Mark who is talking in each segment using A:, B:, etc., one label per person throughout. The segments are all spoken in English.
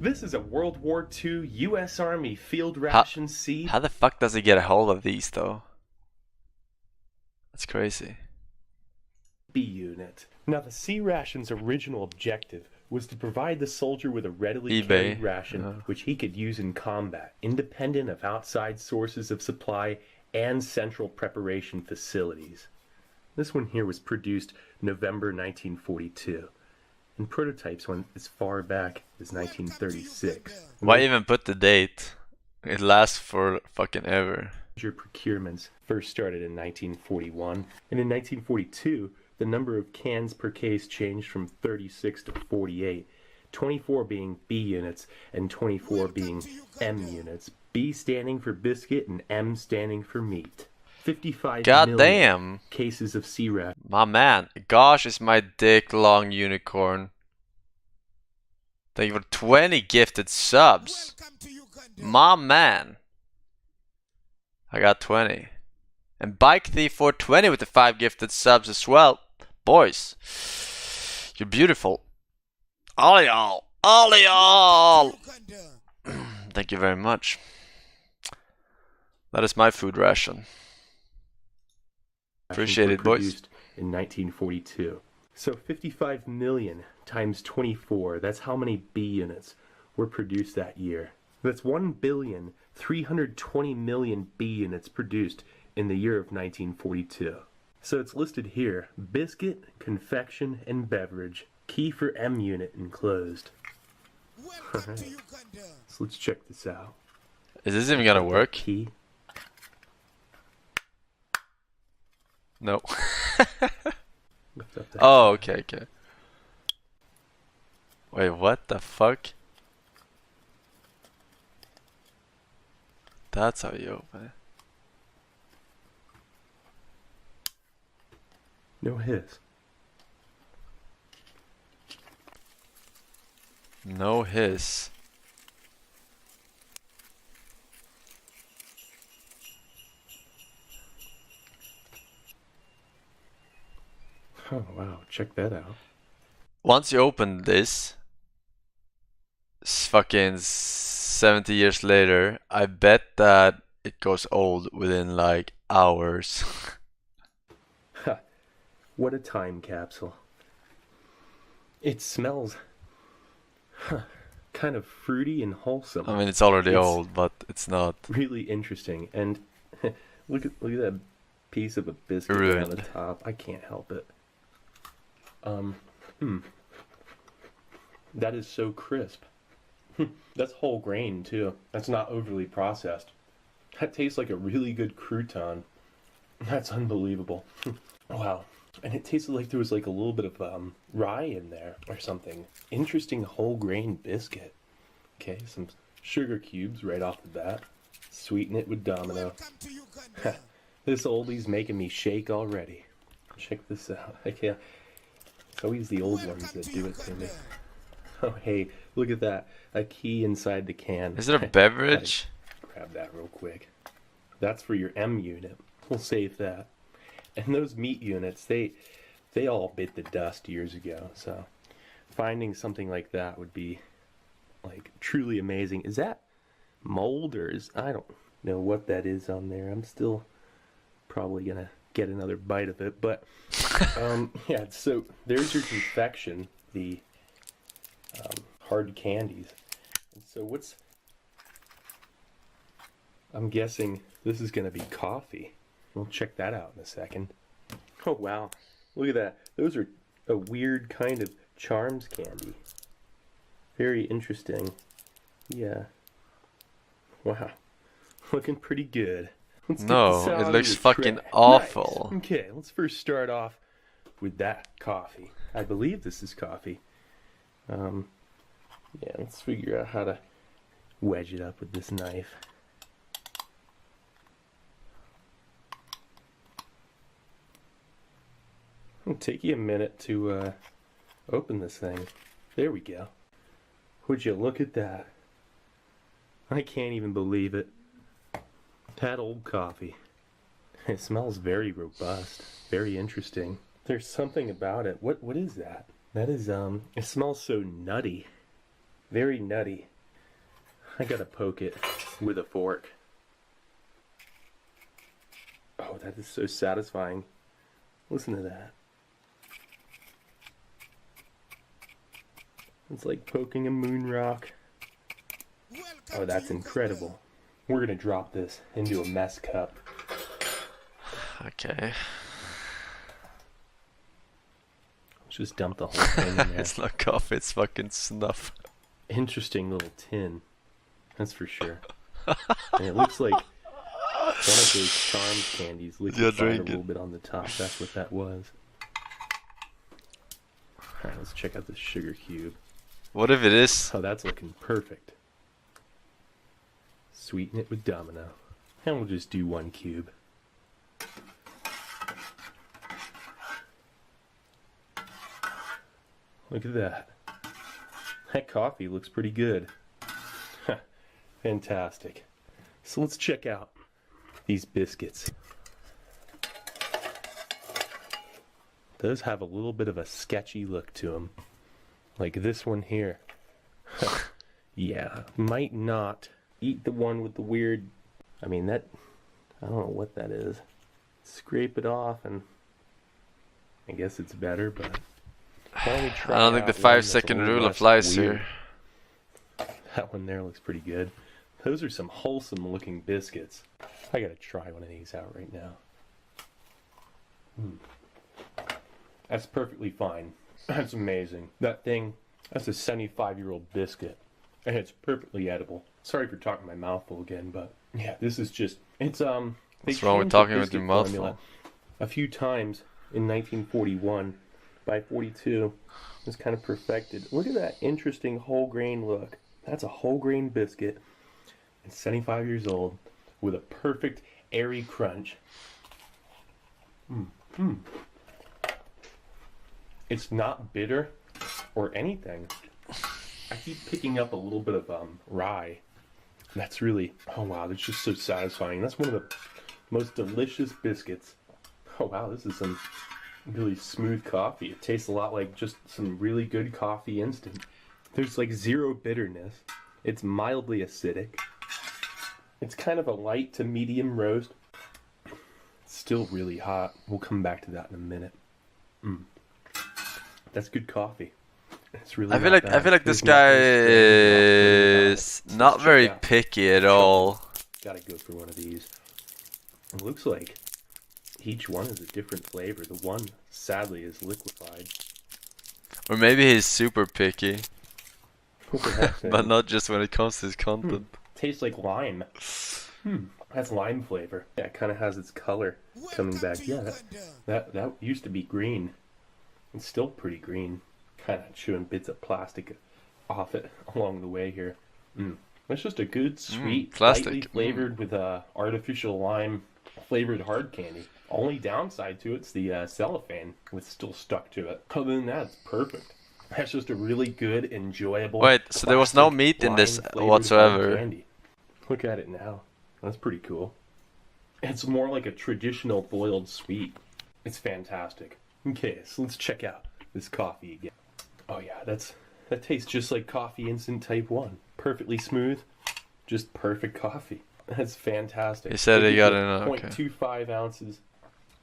A: This is a World War II U.S. Army field ration C.
B: How the fuck does he get a hold of these though? That's crazy.
A: B unit. Now the C ration's original objective was to provide the soldier with a readily carried ration which he could use in combat, independent of outside sources of supply and central preparation facilities. This one here was produced November 1942. And prototypes went as far back as 1936.
B: Why even put the date? It lasts for fucking ever.
A: Major procurements first started in 1941, and in 1942, the number of cans per case changed from 36 to 48, 24 being B units and 24 being M units. B standing for biscuit and M standing for meat. 55 million cases of C-Ration.
B: My man, gosh, is my dick long unicorn. Thank you for 20 gifted subs. My man. I got 20. And Bike Thief for 20 with the 5 gifted subs as well. Boys, you're beautiful. All y'all. All y'all. Thank you very much. That is my food ration. Appreciate it, boys.
A: In 1942. So 55 million times 24, that's how many B units were produced that year. That's 1,320,000,000 B units produced in the year of 1942. So it's listed here: biscuit, confection, and beverage. Key for M unit enclosed. Alright, so let's check this out.
B: Is this even gonna work?
A: Key.
B: No. Oh, okay, okay. Wait, what the fuck? That's how you open it.
A: No hiss.
B: No hiss.
A: Oh wow, check that out.
B: Once you open this, fucking 70 years later, I bet that it goes old within like hours.
A: What a time capsule. It smells kind of fruity and wholesome.
B: I mean, it's already old, but it's not.
A: Really interesting. And look at that piece of a biscuit on the top. I can't help it. That is so crisp. That's whole grain too. That's not overly processed. That tastes like a really good crouton. That's unbelievable. Wow. And it tasted like there was like a little bit of rye in there or something. Interesting whole grain biscuit. Okay, some sugar cubes right off the bat. Sweeten it with Domino. This oldie's making me shake already. Check this out. Okay. It's always the old ones that do it to me. Oh, hey, look at that. A key inside the can.
B: Is it a beverage?
A: Grab that real quick. That's for your M unit. We'll save that. And those meat units, they all bit the dust years ago. So finding something like that would be like truly amazing. Is that mold or is... I don't know what that is on there. I'm still probably going to get another bite of it, but yeah, so there's your confection, the hard candies. And so I'm guessing this is going to be coffee. We'll check that out in a second. Oh wow, look at that. Those are a weird kind of Charms candy. Very interesting. Yeah. Wow, looking pretty good.
B: No, it looks fucking awful.
A: Nice. Okay, let's first start off with that coffee. I believe this is coffee. Yeah, let's figure out how to wedge it up with this knife. It'll take you a minute to open this thing. There we go. Would you look at that? I can't even believe it. That old coffee. It smells very robust, very interesting. There's something about it. What is that? That is it smells so nutty. Very nutty. I gotta poke it with a fork. Oh, that is so satisfying. Listen to that. It's like poking a moon rock. Oh, that's incredible. We're gonna drop this into a mess cup.
B: Okay.
A: Let's just dump the whole thing in there.
B: It's not coffee, it's fucking snuff.
A: Interesting little tin. That's for sure. And it looks like one of those charmed candies liquefied a little bit on the top. That's what that was. Alright, let's check out this sugar cube.
B: What if it is?
A: Oh, that's looking perfect. Sweeten it with Domino. And we'll just do 1 cube. Look at that. That coffee looks pretty good. Fantastic. So let's check out these biscuits. Those have a little bit of a sketchy look to them. Like this one here. Yeah, might not eat the one with the weird... I mean, that... I don't know what that is. Scrape it off and... I guess it's better, but...
B: I don't think the 5-second rule applies here.
A: That one there looks pretty good. Those are some wholesome looking biscuits. I gotta try one of these out right now. That's perfectly fine. That's amazing. That thing, that's a 75-year-old biscuit. And it's perfectly edible. Sorry for talking my mouth full again, but yeah, this is just, it's,
B: what's wrong with talking with your mouth full?
A: A few times in 1941. By 42, it's kind of perfected. Look at that interesting whole grain look. That's a whole grain biscuit. It's 75 years old with a perfect airy crunch. It's not bitter or anything. I keep picking up a little bit of rye. That's really, oh wow, that's just so satisfying. That's one of the most delicious biscuits. Oh wow, this is some really smooth coffee. It tastes a lot like just some really good coffee instant. There's like zero bitterness. It's mildly acidic. It's kind of a light to medium roast. It's still really hot. We'll come back to that in a minute. That's good coffee. It's really
B: I feel like this guy is not very picky at all.
A: Gotta go for one of these. It looks like each one is a different flavor. The one, sadly, is liquefied.
B: Or maybe he's super picky. But not just when it comes to his content.
A: Tastes like lime. That's lime flavor. Yeah, it kind of has its color coming back. Yeah, that used to be green. It's still pretty green. Kind of chewing bits of plastic off it along the way here. It's just a good, sweet, lightly flavored with artificial lime flavored hard candy. Only downside to it's the cellophane was still stuck to it. Other than that, it's perfect. That's just a really good, enjoyable...
B: Wait, so there was no meat in this whatsoever?
A: Candy. Look at it now. That's pretty cool. It's more like a traditional boiled sweet. It's fantastic. Okay, so let's check out this coffee again. Oh yeah, that tastes just like coffee instant type 1. Perfectly smooth, just perfect coffee. That's fantastic.
B: He said he got in
A: 0.25 ounces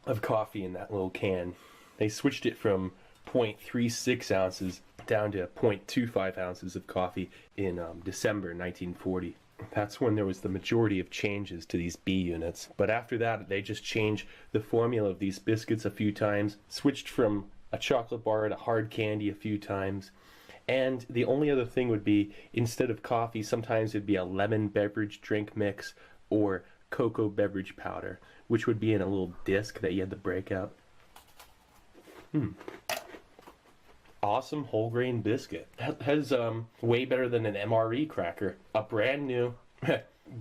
A: of coffee in that little can. They switched it from 0.36 ounces down to 0.25 ounces of coffee in December 1940. That's when there was the majority of changes to these B units. But after that, they just changed the formula of these biscuits a few times, switched from a chocolate bar to hard candy a few times. And the only other thing would be, instead of coffee, sometimes it'd be a lemon beverage drink mix or cocoa beverage powder, which would be in a little disc that you had to break out. Awesome whole grain biscuit. That has way better than an MRE cracker. A brand new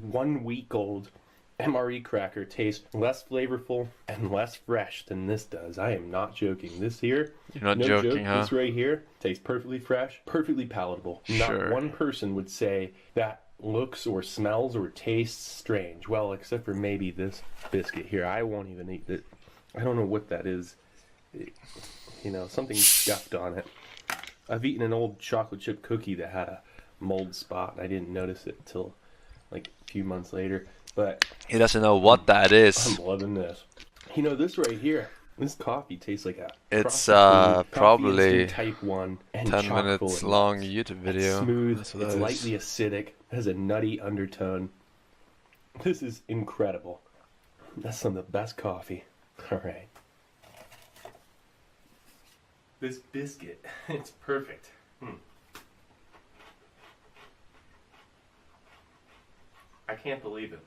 A: 1 week old MRE cracker tastes less flavorful and less fresh than this does. I am not joking. This here,
B: you're not
A: no
B: joking,
A: joke,
B: huh?
A: This right here tastes perfectly fresh, perfectly palatable.
B: Sure.
A: Not one person would say that looks or smells or tastes strange. Well, except for maybe this biscuit here. I won't even eat it. I don't know what that is. Something stuffed on it. I've eaten an old chocolate chip cookie that had a mold spot. I didn't notice it until like a few months later. But
B: He doesn't know what that is.
A: I'm loving this. You know, this right here, this coffee tastes like a
B: It's
A: probably
B: probably
A: type 1 and
B: 10
A: chock full
B: minutes
A: of
B: long
A: nuts.
B: YouTube
A: It's
B: video.
A: smooth,
B: That's what
A: it's
B: that
A: lightly
B: is.
A: acidic, has a nutty undertone. This is incredible. That's some of the best coffee. Alright. This biscuit, it's perfect. I can't believe it.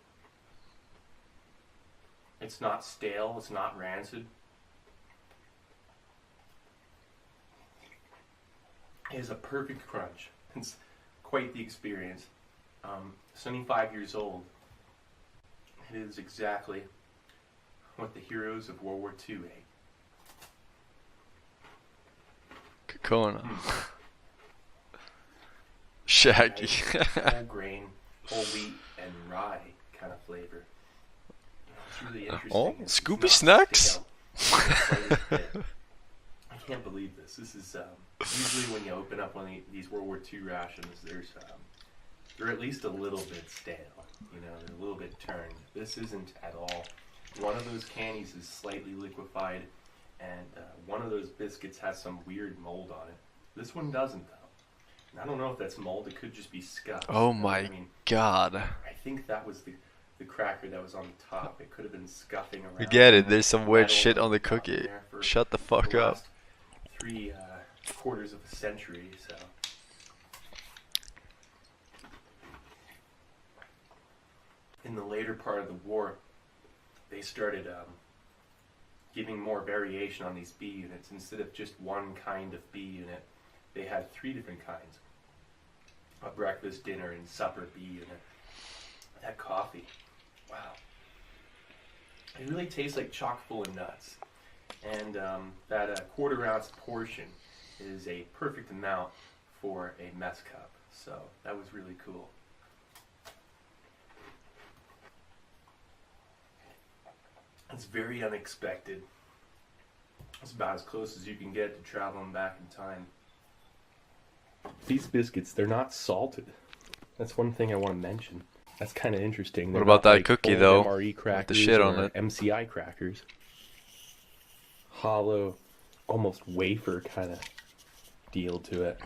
A: It's not stale, it's not rancid. It is a perfect crunch. It's quite the experience. 75 years old. It is exactly what the heroes of World War II ate.
B: Kokona. Shaggy.
A: Whole grain, whole wheat, and rye kind of flavor. It's really interesting.
B: Oh,
A: It's
B: Scooby
A: not
B: Snacks?
A: stale. I can't believe this. This is usually when you open up one of these World War II rations, they're at least a little bit stale. You know, they're a little bit turned. This isn't at all. One of those candies is slightly liquefied, and one of those biscuits has some weird mold on it. This one doesn't, though. And I don't know if that's mold. It could just be scuff.
B: Oh my god.
A: I think that was the cracker that was on the top. It could have been scuffing around.
B: We get it. There's some weird shit on the cookie. Shut the fuck
A: the
B: up.
A: last 3/4 of a century, so. In the later part of the war, they started giving more variation on these B units. Instead of just one kind of B unit, they had 3 different kinds. A breakfast, dinner, and supper B unit. That coffee, wow. It really tastes like chock full of nuts. And that 1/4 ounce portion is a perfect amount for a mess cup. So that was really cool. It's very unexpected. It's about as close as you can get to traveling back in time. These biscuits, they're not salted. That's one thing I want to mention. That's kind of interesting.
B: What about that cookie,
A: old
B: though,
A: MRE
B: with
A: crackers
B: the shit on
A: or
B: it?
A: MCI crackers. Hollow, almost wafer kind of deal to it.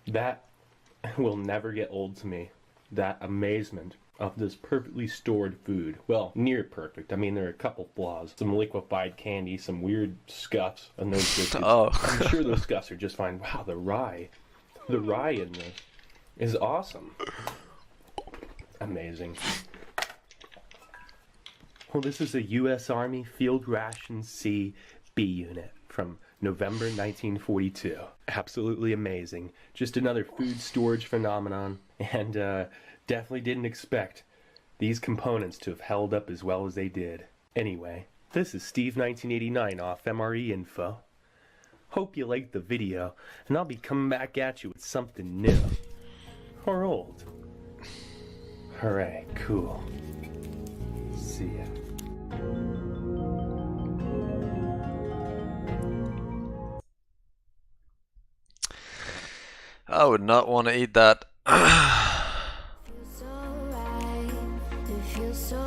A: That will never get old to me. That amazement of this perfectly stored food. Well, near perfect. I mean, there are a couple flaws. Some liquefied candy, some weird scuffs on those biscuits.
B: Oh.
A: I'm sure those scuffs are just fine. Wow, the rye in this is awesome. Amazing. Well, this is a U.S. Army Field Ration C B unit from November 1942. Absolutely amazing. Just another food storage phenomenon, and definitely didn't expect these components to have held up as well as they did. Anyway, this is Steve1989 off MRE Info. Hope you liked the video, and I'll be coming back at you with something new. Or old. Alright, cool. See ya.
B: I would not want to eat that.
C: Feels so right, it feels so